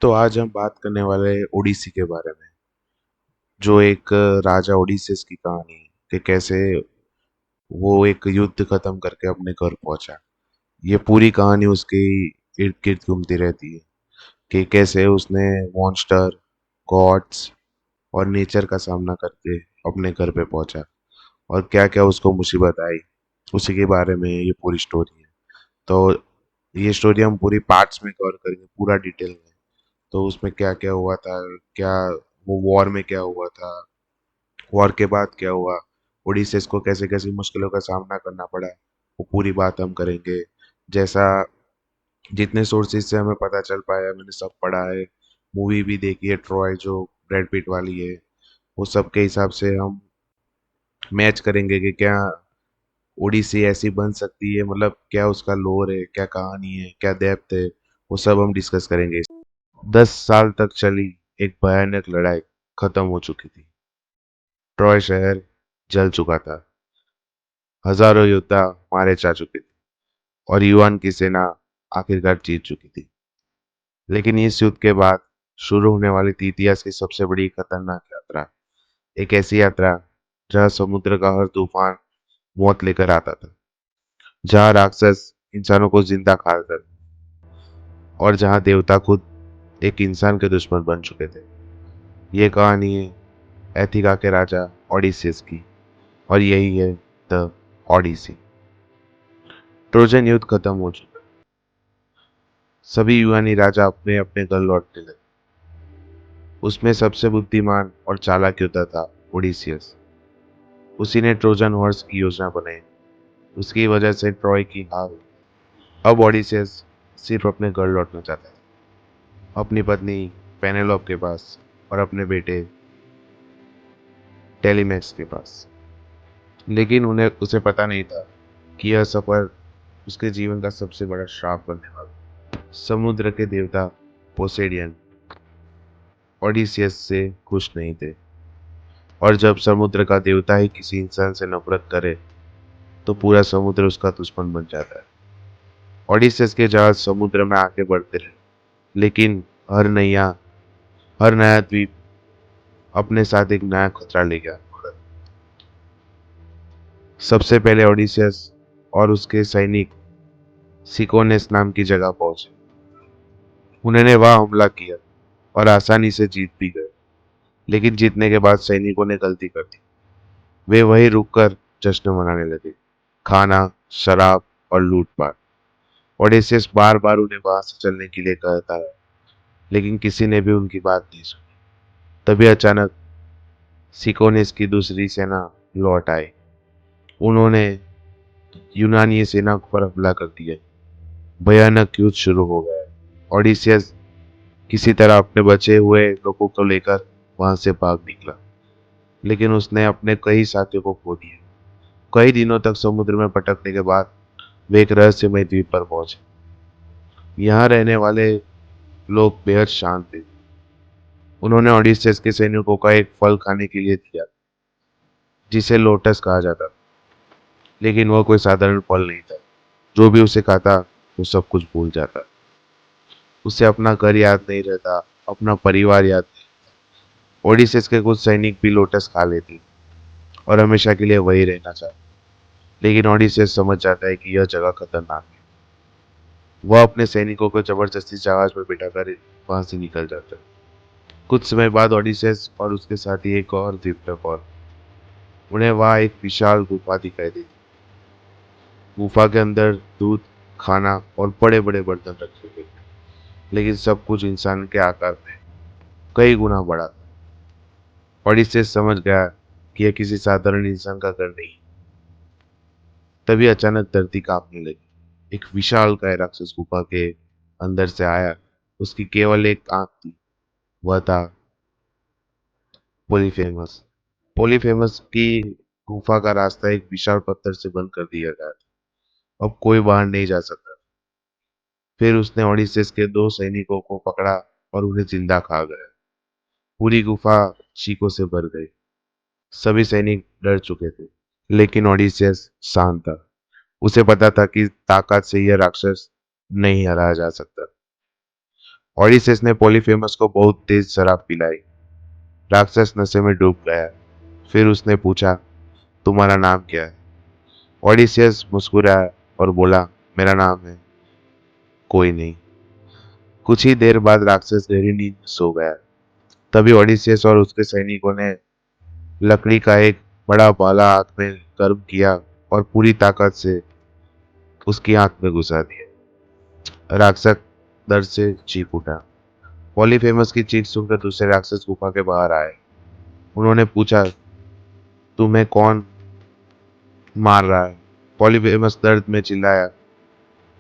तो आज हम बात करने वाले हैं ओडिसी के बारे में, जो एक राजा ओडिसीस की कहानी है कि कैसे वो एक युद्ध खत्म करके अपने घर पहुंचा। ये पूरी कहानी उसके इर्द गिर्द घूमती रहती है कि कैसे उसने मॉन्स्टर, गॉड्स और नेचर का सामना करके अपने घर पे पहुंचा और क्या क्या उसको मुसीबत आई। उसी के बारे में ये पूरी स्टोरी है। तो ये स्टोरी हम पूरी पार्ट्स में कवर करेंगे, पूरा डिटेल में। तो उसमें क्या क्या हुआ था, क्या वो वॉर में क्या हुआ था, वॉर के बाद क्या हुआ, ओडिसेस को कैसे कैसे मुश्किलों का सामना करना पड़ा, वो पूरी बात हम करेंगे। जैसा जितने सोर्सेज से हमें पता चल पाया, मैंने सब पढ़ा है, मूवी भी देखी है ट्रॉय जो ब्रैड पिट वाली है। वो सब के हिसाब से हम मैच करेंगे कि क्या ओडिसी ऐसी बन सकती है, मतलब क्या उसका लोर है, क्या कहानी है, क्या डेप्थ है, वो सब हम डिस्कस करेंगे। 10 साल तक चली एक भयानक लड़ाई खत्म हो चुकी थी। ट्रॉय शहर जल चुका था, हजारों योद्धा मारे जा चुके थे और युआन की सेना आखिरकार जीत चुकी थी। लेकिन इस युद्ध के बाद शुरू होने वाली थी इतिहास की सबसे बड़ी खतरनाक यात्रा। एक ऐसी यात्रा जहां समुद्र का हर तूफान मौत लेकर आता था, जहां राक्षस इंसानों को जिंदा खा कर और जहां देवता खुद एक इंसान के दुश्मन बन चुके थे। ये कहानी है एथिका के राजा ओडिसीस की, और यही है द ओडिसी। ट्रोजन युद्ध खत्म हो चुका, सभी यूनानी राजा अपने अपने घर लौटने लगे। उसमें सबसे बुद्धिमान और चालाक योद्धा था ओडिसियस। उसी ने ट्रोजन हॉर्स की योजना बनाई, उसकी वजह से ट्रॉय की हार हुई। अब ओडिसियस सिर्फ अपने घर लौटना चाहता है, अपनी पत्नी पेनेलोप के पास और अपने बेटे टेलीमैक्स के पास। लेकिन उन्हें उसे पता नहीं था कि यह सफर उसके जीवन का सबसे बड़ा श्राप बनने वाला। समुद्र के देवता पोसेडियन ओडिसियस से खुश नहीं थे, और जब समुद्र का देवता ही किसी इंसान से नफरत करे तो पूरा समुद्र उसका दुश्मन बन जाता है। ओडिसियस के जहाज समुद्र में आगे बढ़ते रहे, लेकिन हर नया द्वीप अपने साथ एक नया खतरा ले गया। सबसे पहले ओडिसियस और उसके सैनिक सिकोनेस नाम की जगह पहुंचे। उन्होंने वहां हमला किया और आसानी से जीत भी गए। लेकिन जीतने के बाद सैनिकों ने गलती कर दी। वे वहीं रुककर जश्न मनाने लगे, खाना, शराब और लूटपाट। ओडेसियस बार बार उन्हें वहां से चलने के लिए कहता है, लेकिन किसी ने भी उनकी बात नहीं सुनी। तभी अचानक सिकोनिस की दूसरी सेना लौट आई। उन्होंने यूनानी सेना पर हमला कर दिया। भयानक युद्ध शुरू हो गया। ओडिसियस किसी तरह अपने बचे हुए लोगों को लेकर वहां से भाग निकला, लेकिन उसने अपने कई साथियों को खो दिया। कई दिनों तक समुद्र में भटकने के बाद वे एक रहस्यमय द्वीप पर पहुंचे। यहाँ रहने वाले लोग बेहद शांत थे। उन्होंने ओडिसेस के सैनिकों का एक फल खाने के लिए दिया, जिसे लोटस कहा जाता था। लेकिन वह कोई साधारण फल नहीं था। जो भी उसे खाता वो सब कुछ भूल जाता। उसे अपना घर याद नहीं रहता, अपना परिवार याद नहीं। ओडिसेस के कुछ सैनिक भी लोटस खा लेते और हमेशा के लिए वही रहना चाहते। लेकिन ओडिसेस समझ जाता है कि यह जगह खतरनाक है। वह अपने सैनिकों को जबरदस्ती जहाज पर बिठाकर वहां से निकल जाता है। कुछ समय बाद ओडिसेस और उसके साथी एक और द्वीप पर पहुंचे। उन्हें वहां एक विशाल गुफा दिखाई दी। गुफा के अंदर दूध, खाना और बड़े बड़े बर्तन रखे हुए थे, लेकिन सब कुछ इंसान के आकार में कई गुना बड़ा था। ओडिसेस समझ गया कि यह किसी साधारण इंसान का घर नहीं। तभी अचानक धरती कांपने लगी। एक विशालकाय राक्षस गुफा के अंदर से आया। उसकी केवल एक आंख थी। वह था पोलीफेमस। पोलीफेमस की गुफा का रास्ता एक विशाल पत्थर से बंद कर दिया गया था। अब कोई बाहर नहीं जा सकता। फिर उसने ओडिसेस के दो सैनिकों को पकड़ा और उन्हें जिंदा खा गया। पूरी गुफा चीखों से भर गई। सभी सैनिक डर चुके थे, लेकिन ओडिसेस शांत था। उसे पता था कि ताकत से यह राक्षस नहीं हराया जा सकता। ऑडिसेस ने पॉलीफेमस को बहुत तेज शराब पिलाई। राक्षस नशे में डूब गया। फिर उसने पूछा, तुम्हारा नाम क्या है? ओडिसियस मुस्कुराया और बोला, मेरा नाम है कोई नहीं। कुछ ही देर बाद राक्षस गहरी नींद में सो गया। तभी ओडिसियस और उसके सैनिकों ने लकड़ी का एक बड़ा भाला हाथ में गर्म किया और पूरी ताकत से उसकी आंख में घुसा दिया। राक्षस दर्द से चीख उठा। पॉलीफेमस की चीख सुनकर दूसरे राक्षस गुफा के बाहर आए। उन्होंने पूछा, तुम्हें कौन मार रहा है? पॉलीफेमस दर्द में चिल्लाया,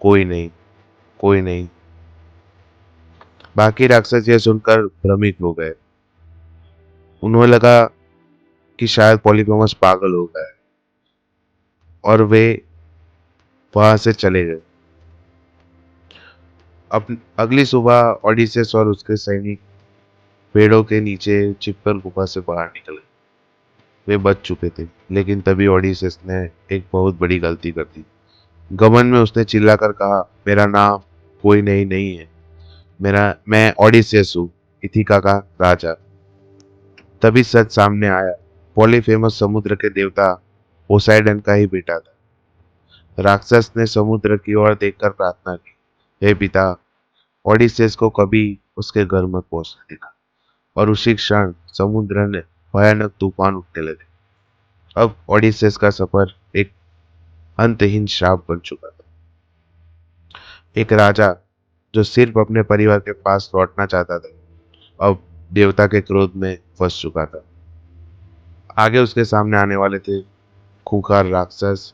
कोई नहीं, कोई नहीं। बाकी राक्षस यह सुनकर भ्रमित हो गए। उन्हें लगा कि शायद पॉलीफेमस पागल हो गया है और वे वहां से चले गए। अब अगली सुबह ओडिसेस और उसके सैनिक पेड़ों के नीचे छिपकर गुफा से बाहर निकले। वे बच चुके थे, लेकिन तभी ओडिसेस ने एक बहुत बड़ी गलती कर दी। घमंड में उसने चिल्लाकर कहा, मेरा नाम कोई नहीं नहीं है। मैं ओडिसेस हूँ, इथिका का राजा। तभी सच सामने आया। पॉलीफेमस समुद्र के देवता पोसाइडन का ही बेटा था। राक्षस ने समुद्र की ओर देखकर प्रार्थना की, हे पिता, ओडिसेस को कभी उसके घर मत पहुंचने देना। और उसी क्षण समुद्र ने भयानक तूफान उठने लगे। अब ओडिसेस का सफर एक अंतहीन श्राप बन चुका था। एक राजा जो सिर्फ अपने परिवार के पास लौटना चाहता था, अब देवता के क्रोध में फंस चुका था। आगे उसके सामने आने वाले थे खूंखार राक्षस,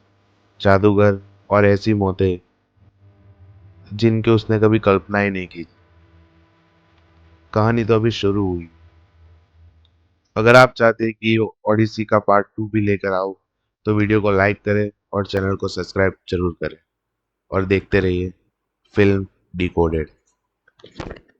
जादूगर और ऐसी मौतें जिनकी उसने कभी कल्पना ही नहीं की। कहानी तो अभी शुरू हुई। अगर आप चाहते हैं कि ओडिसी का पार्ट 2 भी लेकर आओ, तो वीडियो को लाइक करें और चैनल को सब्सक्राइब जरूर करें और देखते रहिए फिल्म डिकोडेड।